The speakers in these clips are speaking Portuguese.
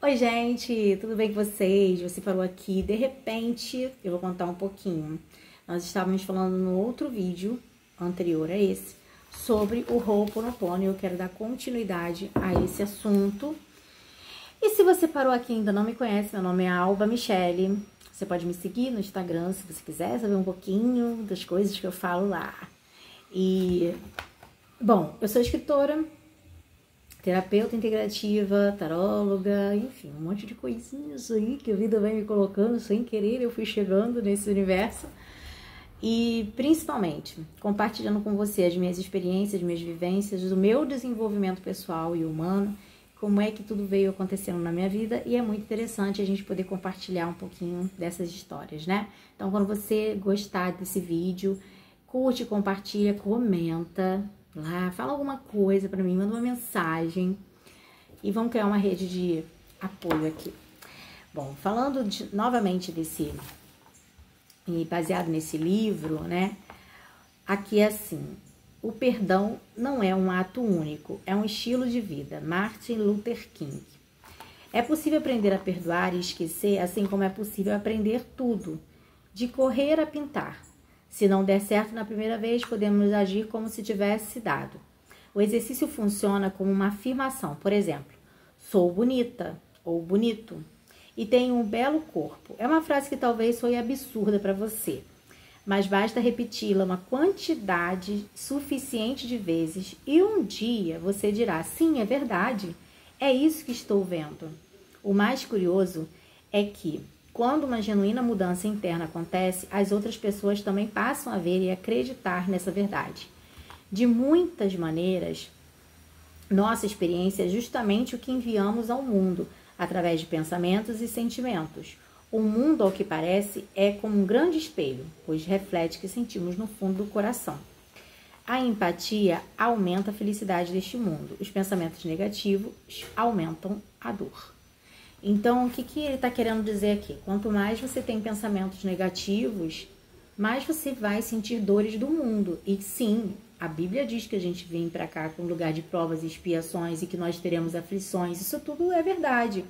Oi, gente, tudo bem com vocês? Você parou aqui, de repente, eu vou contar um pouquinho. Nós estávamos falando no outro vídeo, anterior a esse, sobre o Ho'oponopono e eu quero dar continuidade a esse assunto. E se você parou aqui e ainda não me conhece, meu nome é Alba Michele. Você pode me seguir no Instagram se você quiser saber um pouquinho das coisas que eu falo lá. Bom, eu sou escritora, terapeuta integrativa, taróloga, enfim, um monte de coisinhas aí que a vida vai me colocando sem querer, eu fui chegando nesse universo. E principalmente, compartilhando com você as minhas experiências, minhas vivências, do meu desenvolvimento pessoal e humano, como é que tudo veio acontecendo na minha vida, e é muito interessante a gente poder compartilhar um pouquinho dessas histórias, né? Então, quando você gostar desse vídeo, curte, compartilha, comenta lá, fala alguma coisa pra mim, manda uma mensagem e vamos criar uma rede de apoio aqui. Bom, falando novamente desse, e baseado nesse livro, né, aqui é assim, o perdão não é um ato único, é um estilo de vida, Martin Luther King. É possível aprender a perdoar e esquecer, assim como é possível aprender tudo, de correr a pintar. Se não der certo na primeira vez, podemos agir como se tivesse dado. O exercício funciona como uma afirmação. Por exemplo, sou bonita ou bonito e tenho um belo corpo. É uma frase que talvez soe absurda para você, mas basta repeti-la uma quantidade suficiente de vezes e um dia você dirá, sim, é verdade, é isso que estou vendo. O mais curioso é que, quando uma genuína mudança interna acontece, as outras pessoas também passam a ver e acreditar nessa verdade. De muitas maneiras, nossa experiência é justamente o que enviamos ao mundo, através de pensamentos e sentimentos. O mundo, ao que parece, é como um grande espelho, pois reflete o que sentimos no fundo do coração. A empatia aumenta a felicidade deste mundo. Os pensamentos negativos aumentam a dor. Então, o que ele está querendo dizer aqui? Quanto mais você tem pensamentos negativos, mais você vai sentir dores do mundo. E sim, a Bíblia diz que a gente vem para cá com lugar de provas e expiações e que nós teremos aflições. Isso tudo é verdade.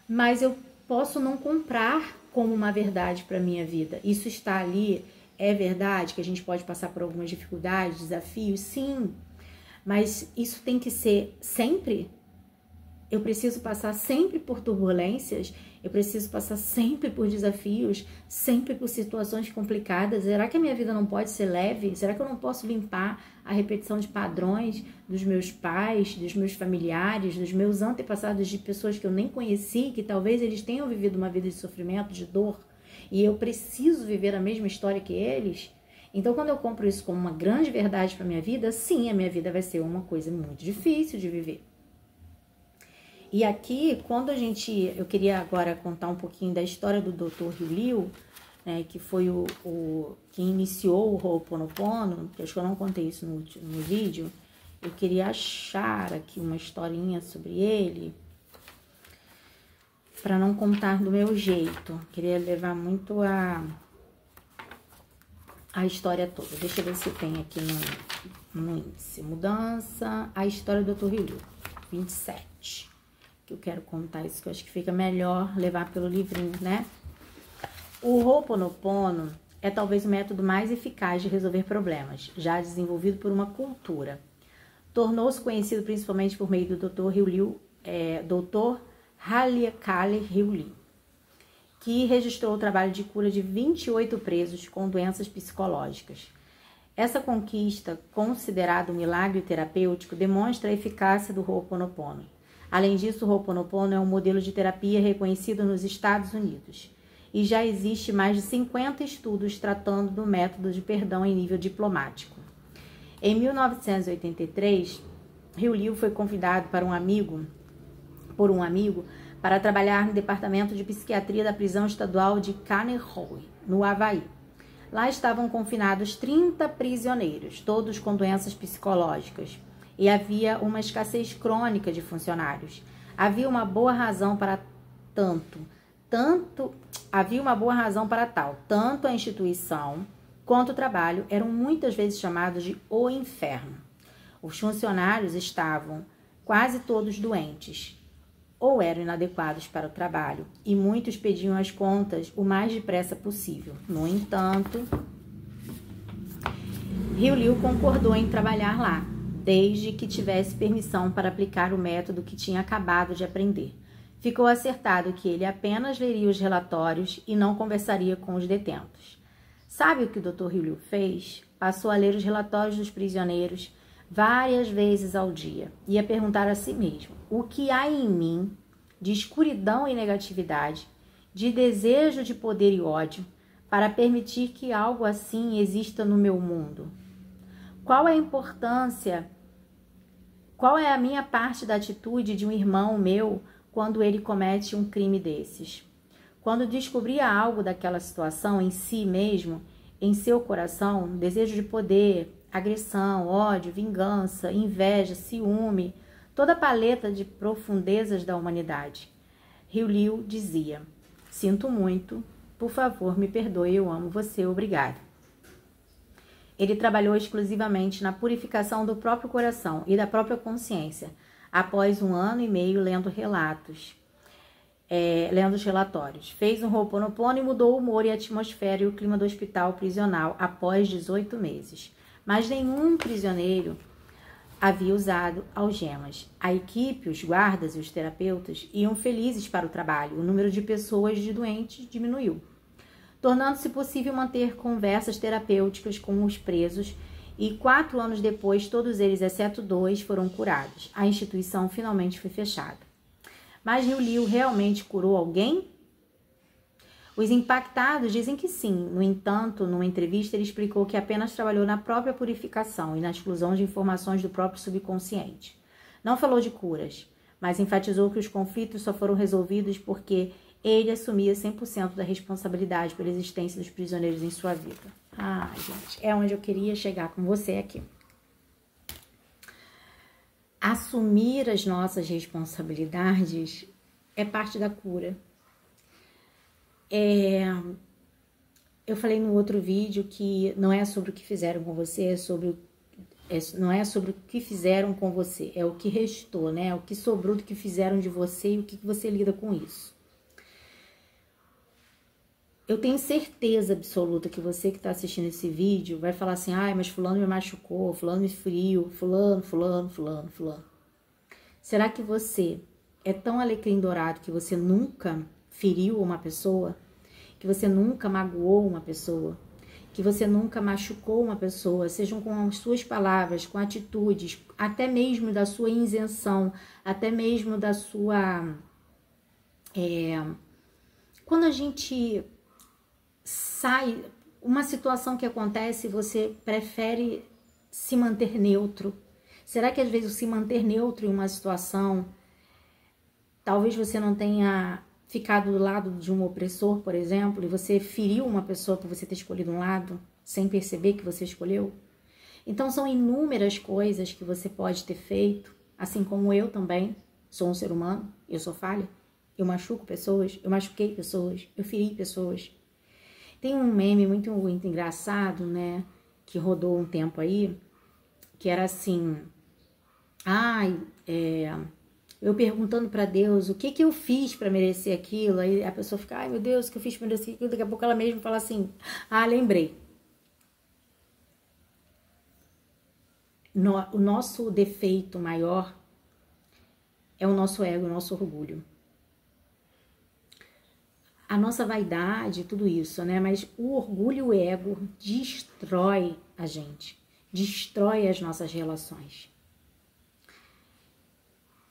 Mas eu posso não comprar como uma verdade para a minha vida. Isso está ali, é verdade que a gente pode passar por algumas dificuldades, desafios, sim. Mas isso tem que ser sempre? Eu preciso passar sempre por turbulências, eu preciso passar sempre por desafios, sempre por situações complicadas. Será que a minha vida não pode ser leve? Será que eu não posso limpar a repetição de padrões dos meus pais, dos meus familiares, dos meus antepassados, de pessoas que eu nem conheci, que talvez eles tenham vivido uma vida de sofrimento, de dor, e eu preciso viver a mesma história que eles? Então, quando eu compro isso como uma grande verdade para minha vida, sim, a minha vida vai ser uma coisa muito difícil de viver. E aqui, quando eu queria agora contar um pouquinho da história do Dr. Hugh Liu, né, que foi que iniciou o Ho'oponopono, que acho que eu não contei isso no vídeo, eu queria achar aqui uma historinha sobre ele, para não contar do meu jeito, queria levar muito a história toda. Deixa eu ver se tem aqui no índice. Mudança, a história do Dr. Hugh Liu, 27. Que eu quero contar isso, que eu acho que fica melhor levar pelo livrinho, né? O Ho'oponopono é talvez o método mais eficaz de resolver problemas, já desenvolvido por uma cultura. Tornou-se conhecido principalmente por meio do Dr. Hugh Liu, Dr. Haleakala Hugh Liu, que registrou o trabalho de cura de 28 presos com doenças psicológicas. Essa conquista, considerada um milagre terapêutico, demonstra a eficácia do Ho'oponopono. Além disso, o Ho'oponopono é um modelo de terapia reconhecido nos Estados Unidos e já existe mais de 50 estudos tratando do método de perdão em nível diplomático. Em 1983, Hugh Liu foi convidado por um amigo para trabalhar no departamento de psiquiatria da prisão estadual de Kaneohe, no Havaí. Lá estavam confinados 30 prisioneiros, todos com doenças psicológicas. E havia uma escassez crônica de funcionários. Havia uma boa razão para tal. Tanto a instituição quanto o trabalho eram muitas vezes chamados de o inferno. Os funcionários estavam quase todos doentes. ou eram inadequados para o trabalho, e muitos pediam as contas o mais depressa possível. No entanto, Rio Liu concordou em trabalhar lá, desde que tivesse permissão para aplicar o método que tinha acabado de aprender. Ficou acertado que ele apenas leria os relatórios e não conversaria com os detentos. Sabe o que o Dr. Rio Liu fez? Passou a ler os relatórios dos prisioneiros várias vezes ao dia e a perguntar a si mesmo: o que há em mim de escuridão e negatividade, de desejo de poder e ódio, para permitir que algo assim exista no meu mundo? Qual é a importância, qual é a minha parte da atitude de um irmão meu quando ele comete um crime desses? Quando descobria algo daquela situação em si mesmo, em seu coração, desejo de poder, agressão, ódio, vingança, inveja, ciúme, toda a paleta de profundezas da humanidade. Rio Liu dizia: sinto muito, por favor, me perdoe, eu amo você, obrigado. Ele trabalhou exclusivamente na purificação do próprio coração e da própria consciência, após 1 ano e meio lendo os relatórios. Fez um Ho'oponopono e mudou o humor e a atmosfera e o clima do hospital prisional após 18 meses. Mas nenhum prisioneiro havia usado algemas. A equipe, os guardas e os terapeutas iam felizes para o trabalho. O número de pessoas doentes diminuiu, tornando-se possível manter conversas terapêuticas com os presos, e 4 anos depois, todos eles, exceto 2, foram curados. A instituição finalmente foi fechada. Mas Rio Liu realmente curou alguém? Os impactados dizem que sim. No entanto, numa entrevista, ele explicou que apenas trabalhou na própria purificação e na exclusão de informações do próprio subconsciente. Não falou de curas, mas enfatizou que os conflitos só foram resolvidos porque ele assumia 100% da responsabilidade pela existência dos prisioneiros em sua vida. Ah, gente, é onde eu queria chegar com você aqui. Assumir as nossas responsabilidades é parte da cura. Eu falei no outro vídeo que não é sobre o que fizeram com você, não é sobre o que fizeram com você, é o que restou, né? O que sobrou do que fizeram de você e o que você lida com isso. Eu tenho certeza absoluta que você que está assistindo esse vídeo vai falar assim: ai, mas fulano me machucou, fulano me feriu, fulano. Será que você é tão alecrim dourado que você nunca feriu uma pessoa? Que você nunca magoou uma pessoa? Que você nunca machucou uma pessoa? Sejam com as suas palavras, com atitudes, até mesmo da sua isenção, até mesmo da sua... Quando a gente sai, uma situação que acontece, você prefere se manter neutro. Será que às vezes o se manter neutro em uma situação, talvez você não tenha ficado do lado de um opressor, por exemplo, e você feriu uma pessoa por você ter escolhido um lado, sem perceber que você escolheu? Então são inúmeras coisas que você pode ter feito, assim como eu também sou um ser humano, eu sou falha, eu machuco pessoas, eu machuquei pessoas, eu feri pessoas. Tem um meme muito engraçado, né, que rodou um tempo aí, que era assim: eu perguntando pra Deus o que eu fiz pra merecer aquilo. Aí a pessoa fica: ai meu Deus, o que eu fiz pra merecer aquilo? Daqui a pouco ela mesma fala assim: lembrei. O nosso defeito maior é o nosso ego, o nosso orgulho. A nossa vaidade, tudo isso, né? Mas o orgulho e o ego destrói a gente, destrói as nossas relações.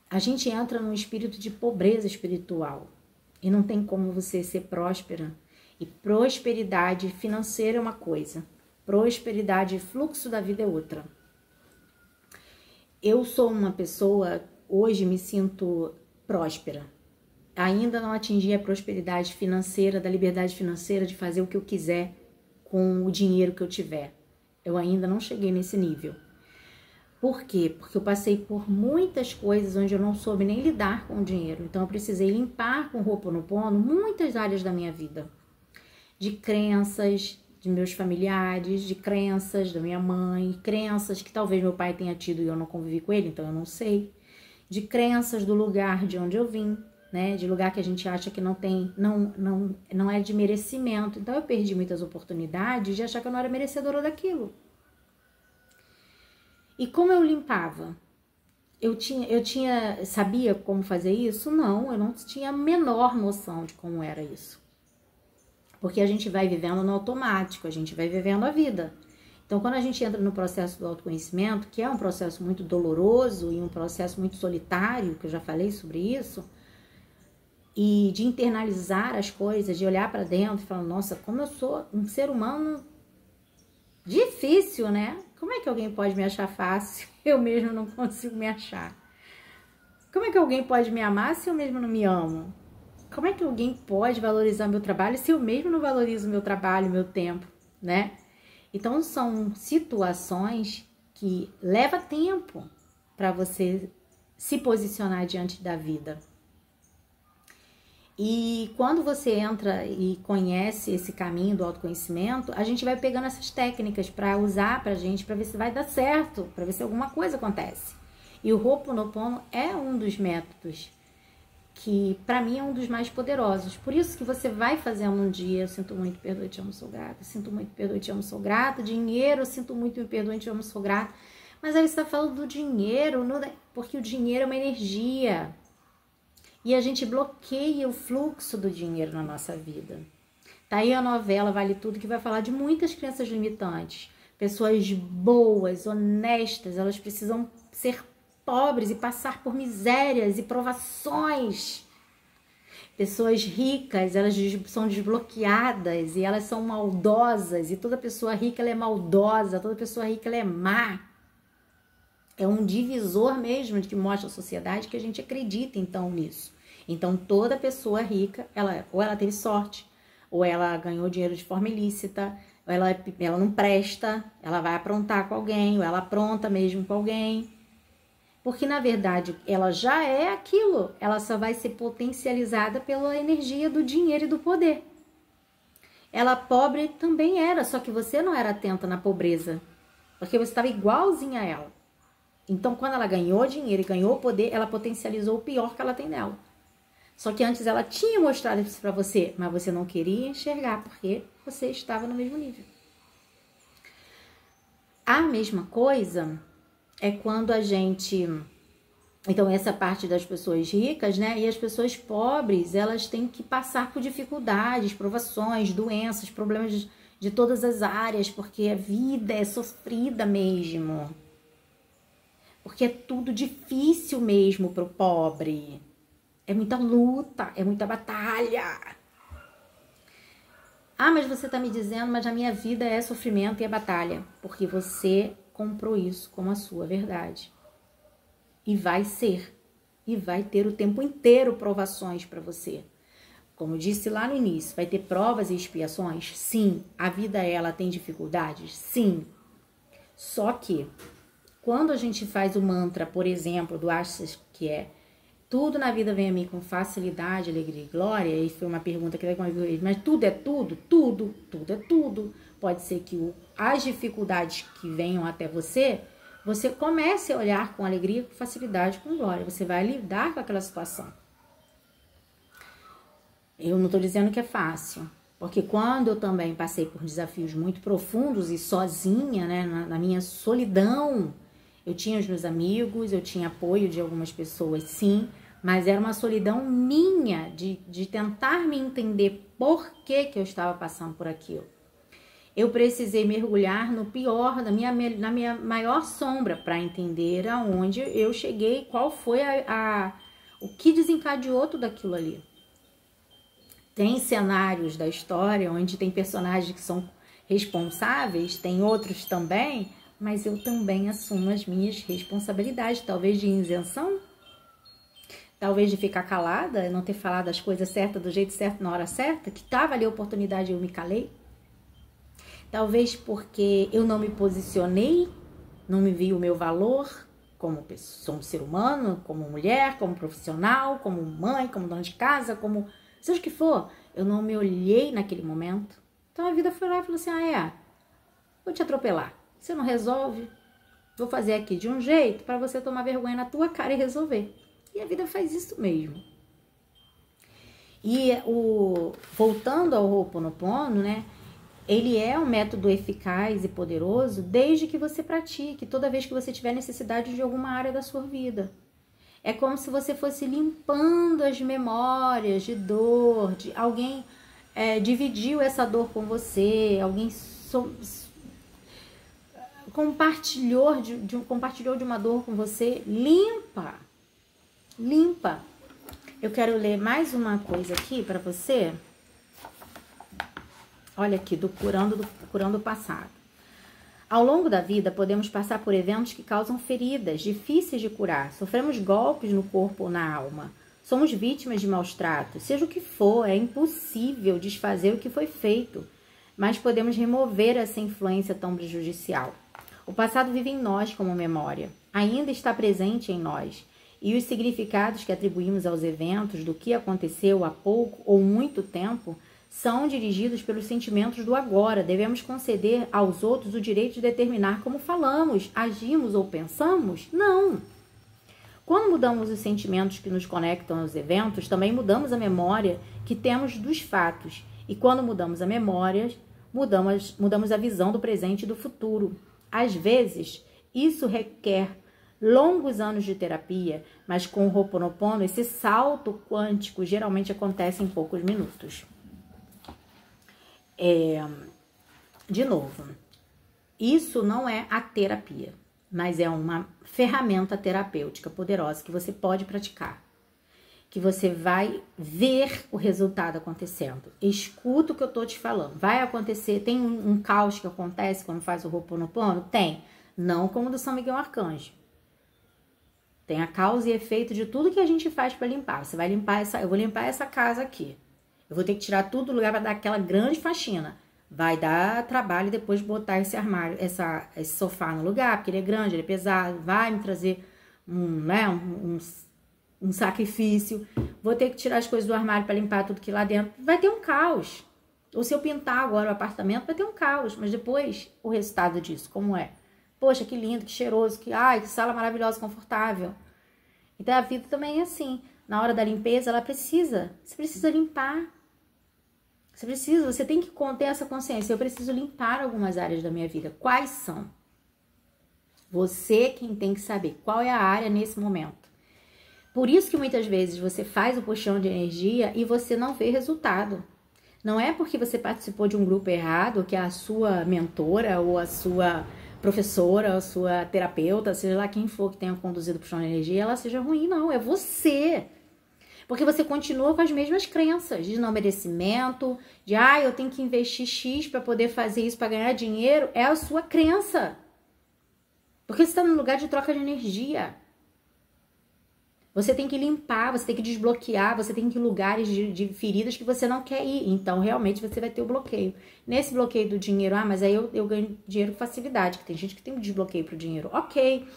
A gente entra num espírito de pobreza espiritual e não tem como você ser próspera. E prosperidade financeira é uma coisa, prosperidade e fluxo da vida é outra. Eu sou uma pessoa, hoje me sinto próspera. Ainda não atingi a prosperidade financeira, da liberdade financeira de fazer o que eu quiser com o dinheiro que eu tiver. Eu ainda não cheguei nesse nível. Por quê? Porque eu passei por muitas coisas onde eu não soube nem lidar com o dinheiro. Então eu precisei limpar com o Ho'oponopono muitas áreas da minha vida. De crenças de meus familiares, de crenças da minha mãe, crenças que talvez meu pai tenha tido e eu não convivi com ele, então eu não sei. de crenças do lugar de onde eu vim, né? De lugar que a gente acha que não é de merecimento. Então eu perdi muitas oportunidades de achar que eu não era merecedora daquilo. E como eu limpava? Sabia como fazer isso? Não, eu não tinha a menor noção de como era isso. Porque a gente vai vivendo no automático, a gente vai vivendo a vida. Então, quando a gente entra no processo do autoconhecimento, que é um processo muito doloroso e um processo muito solitário, que eu já falei sobre isso, e de internalizar as coisas, de olhar para dentro e falar, nossa, como eu sou um ser humano difícil, né? Como é que alguém pode me achar fácil? Eu mesmo não consigo me achar. Como é que alguém pode me amar se eu mesmo não me amo? Como é que alguém pode valorizar meu trabalho se eu mesmo não valorizo meu trabalho, meu tempo, né? Então, são situações que leva tempo para você se posicionar diante da vida. E quando você entra e conhece esse caminho do autoconhecimento, a gente vai pegando essas técnicas para usar pra gente, para ver se vai dar certo, para ver se alguma coisa acontece. E o Ho'oponopono é um dos métodos que, para mim, é um dos mais poderosos. Por isso que você vai fazendo um dia, eu sinto muito, perdoe, te amo, sou grata. Sinto muito, perdoe, te amo, sou grata. Dinheiro, eu sinto muito, me perdoe, te amo, sou grata. Mas aí você está falando do dinheiro, porque o dinheiro é uma energia. E a gente bloqueia o fluxo do dinheiro na nossa vida. Tá aí a novela Vale Tudo, que vai falar de muitas crenças limitantes. Pessoas boas, honestas, elas precisam ser pobres e passar por misérias e provações. Pessoas ricas, elas são desbloqueadas e elas são maldosas. E toda pessoa rica, ela é maldosa, toda pessoa rica, ela é má. É um divisor mesmo que mostra a sociedade que a gente acredita então nisso. Então toda pessoa rica, ou ela teve sorte, ou ela ganhou dinheiro de forma ilícita, ou ela não presta, ela vai aprontar com alguém, ou ela apronta mesmo com alguém. Porque na verdade ela já é aquilo, ela só vai ser potencializada pela energia do dinheiro e do poder. Ela pobre também era, só que você não era atenta na pobreza, porque você estava igualzinha a ela. Então, quando ela ganhou dinheiro e ganhou poder, ela potencializou o pior que ela tem nela. Só que antes ela tinha mostrado isso pra você, mas você não queria enxergar, porque você estava no mesmo nível. A mesma coisa é quando a gente... Então, essa parte das pessoas ricas, né? E as pessoas pobres, elas têm que passar por dificuldades, provações, doenças, problemas de todas as áreas, porque a vida é sofrida mesmo. Porque é tudo difícil mesmo pro pobre. É muita luta, é muita batalha. Ah, mas você tá me dizendo, mas a minha vida é sofrimento e é batalha. Porque você comprou isso como a sua verdade. E vai ser. E vai ter o tempo inteiro provações para você. Como eu disse lá no início, vai ter provas e expiações? Sim. A vida, ela tem dificuldades? Sim. Só que... Quando a gente faz o mantra, por exemplo, do Ashtas, que é tudo na vida vem a mim com facilidade, alegria e glória, e foi uma pergunta que eu vi, mas tudo é tudo? Tudo é tudo. Pode ser que as dificuldades que venham até você comece a olhar com alegria, com facilidade, com glória. Você vai lidar com aquela situação. Eu não estou dizendo que é fácil, porque quando eu também passei por desafios muito profundos e sozinha, né, na minha solidão, eu tinha os meus amigos, eu tinha apoio de algumas pessoas, sim, mas era uma solidão minha de tentar me entender por que eu estava passando por aquilo. Eu precisei mergulhar no pior, na minha maior sombra, para entender aonde eu cheguei, qual foi o que desencadeou tudo aquilo ali. Tem cenários da história onde tem personagens que são responsáveis, tem outros também, mas eu também assumo as minhas responsabilidades, talvez de isenção, talvez de ficar calada, não ter falado as coisas certas do jeito certo na hora certa, que estava ali a oportunidade e eu me calei. Talvez porque eu não me posicionei, não me vi o meu valor como pessoa, um ser humano, como mulher, como profissional, como mãe, como dona de casa, como seja o que for. Eu não me olhei naquele momento. Então a vida foi lá e falou assim, vou te atropelar. Você não resolve, Vou fazer aqui de um jeito para você tomar vergonha na tua cara e resolver. E a vida faz isso mesmo. E voltando ao Ho'oponopono, né? Ele é um método eficaz e poderoso desde que você pratique, toda vez que você tiver necessidade de alguma área da sua vida. É como se você fosse limpando as memórias de dor, de alguém dividiu essa dor com você, alguém compartilhou de uma dor com você. Limpa. Eu quero ler mais uma coisa aqui para você. Olha aqui, do Curando o Passado. Ao longo da vida, podemos passar por eventos que causam feridas difíceis de curar. Sofremos golpes no corpo ou na alma. Somos vítimas de maus tratos. Seja o que for, é impossível desfazer o que foi feito, mas podemos remover essa influência tão prejudicial. O passado vive em nós como memória. Ainda está presente em nós. E os significados que atribuímos aos eventos do que aconteceu há pouco ou muito tempo são dirigidos pelos sentimentos do agora. Devemos conceder aos outros o direito de determinar como falamos, agimos ou pensamos? Não. Quando mudamos os sentimentos que nos conectam aos eventos, também mudamos a memória que temos dos fatos. E quando mudamos a memória, mudamos a visão do presente e do futuro. Às vezes, isso requer longos anos de terapia, mas com o Ho'oponopono, esse salto quântico geralmente acontece em poucos minutos. De novo, isso não é a terapia, mas é uma ferramenta terapêutica poderosa que você pode praticar, que você vai ver o resultado acontecendo. Escuta o que eu tô te falando. Vai acontecer, tem um caos que acontece quando faz o Ho'oponopono? Tem. Não como o do São Miguel Arcanjo. Tem a causa e efeito de tudo que a gente faz para limpar. Você vai limpar eu vou limpar essa casa aqui. Eu vou ter que tirar tudo do lugar para dar aquela grande faxina. Vai dar trabalho depois de botar esse armário, esse sofá no lugar, porque ele é grande, ele é pesado, vai me trazer um sacrifício. Vou ter que tirar as coisas do armário para limpar tudo que lá dentro. Vai ter um caos. Ou se eu pintar agora o apartamento, vai ter um caos. Mas depois, o resultado disso, como é? Poxa, que lindo, que cheiroso, que sala maravilhosa, confortável. Então a vida também é assim. Na hora da limpeza, você precisa limpar. Você tem que ter essa consciência. Eu preciso limpar algumas áreas da minha vida. Quais são? Você quem tem que saber qual é a área nesse momento. Por isso que muitas vezes você faz o puxão de energia e você não vê resultado. Não é porque você participou de um grupo errado que a sua mentora ou a sua professora, a sua terapeuta, seja lá quem for que tenha conduzido o puxão de energia, ela seja ruim, não. É você. Porque você continua com as mesmas crenças de não merecimento, de eu tenho que investir X para poder fazer isso, para ganhar dinheiro. É a sua crença. Porque você está no lugar de troca de energia. Você tem que limpar, você tem que desbloquear, você tem que ir em lugares de feridas que você não quer ir. Então, realmente, você vai ter o bloqueio. Nesse bloqueio do dinheiro, mas aí eu ganho dinheiro com facilidade, que tem gente que tem um desbloqueio pro dinheiro. Ok.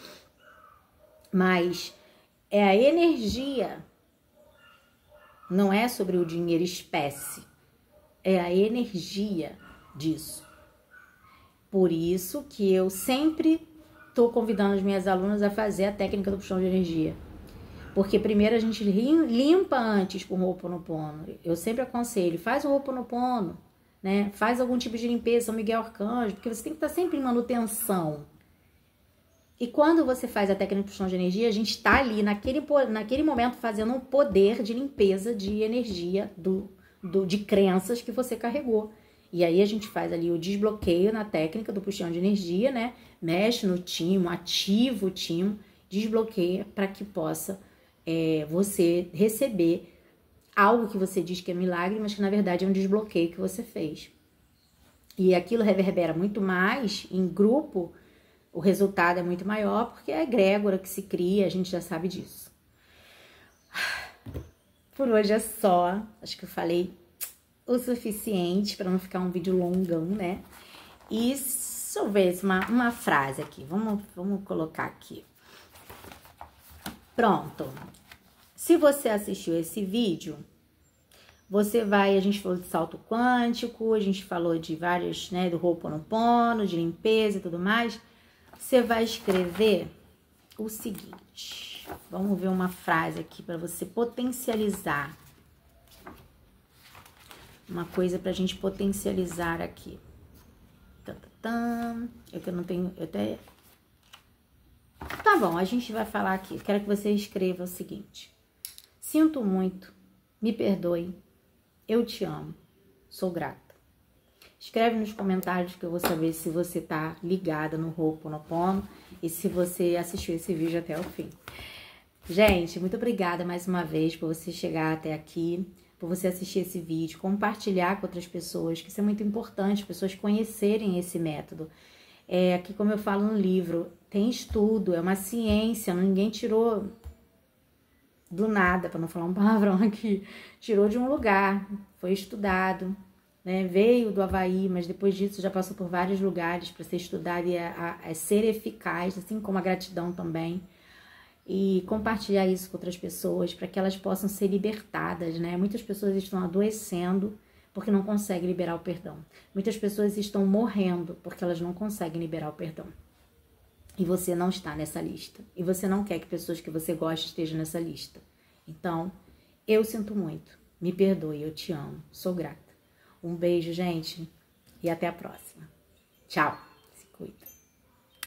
Mas é a energia. Não é sobre o dinheiro espécie. É a energia disso. Por isso que eu sempre estou convidando as minhas alunas a fazer a técnica do puxão de energia. Porque primeiro a gente limpa antes com o Ho'oponopono. Eu sempre aconselho, faz o Ho'oponopono, né? Faz algum tipo de limpeza, São Miguel Arcanjo, porque você tem que estar sempre em manutenção. E quando você faz a técnica de puxão de energia, a gente está ali naquele momento fazendo um poder de limpeza de energia de crenças que você carregou. E aí a gente faz ali o desbloqueio na técnica do puxão de energia, né? Mexe no timo, ativa o timo, desbloqueia para que possa você receber algo que você diz que é milagre, mas que na verdade é um desbloqueio que você fez. E aquilo reverbera muito mais em grupo, o resultado é muito maior, porque é a egrégora que se cria, a gente já sabe disso. Por hoje é só, acho que eu falei o suficiente para não ficar um vídeo longão, né? E deixa eu ver uma frase aqui, vamos colocar aqui. Pronto. Se você assistiu esse vídeo, a gente falou de salto quântico, a gente falou de vários, né, do Ho'oponopono, de limpeza e tudo mais. Você vai escrever o seguinte. Vamos ver uma frase aqui para você potencializar. Uma coisa pra gente potencializar aqui. Eu que não tenho... Eu até... Tá bom, a gente vai falar aqui. Quero que você escreva o seguinte. Sinto muito, me perdoe, eu te amo, sou grata. Escreve nos comentários que eu vou saber se você tá ligada no Ho'oponopono e se você assistiu esse vídeo até o fim. Gente, muito obrigada mais uma vez por você chegar até aqui, por você assistir esse vídeo, compartilhar com outras pessoas, que isso é muito importante, pessoas conhecerem esse método. Aqui, como eu falo no livro, tem estudo, é uma ciência, ninguém tirou do nada, para não falar um palavrão aqui, tirou de um lugar, foi estudado, né? Veio do Havaí, mas depois disso já passou por vários lugares para ser estudado e a ser eficaz, assim como a gratidão também. E compartilhar isso com outras pessoas para que elas possam ser libertadas, né? Muitas pessoas estão adoecendo porque não conseguem liberar o perdão. Muitas pessoas estão morrendo porque elas não conseguem liberar o perdão. E você não está nessa lista. E você não quer que pessoas que você gosta estejam nessa lista. Então, eu sinto muito. Me perdoe, eu te amo. Sou grata. Um beijo, gente. E até a próxima. Tchau. Se cuida.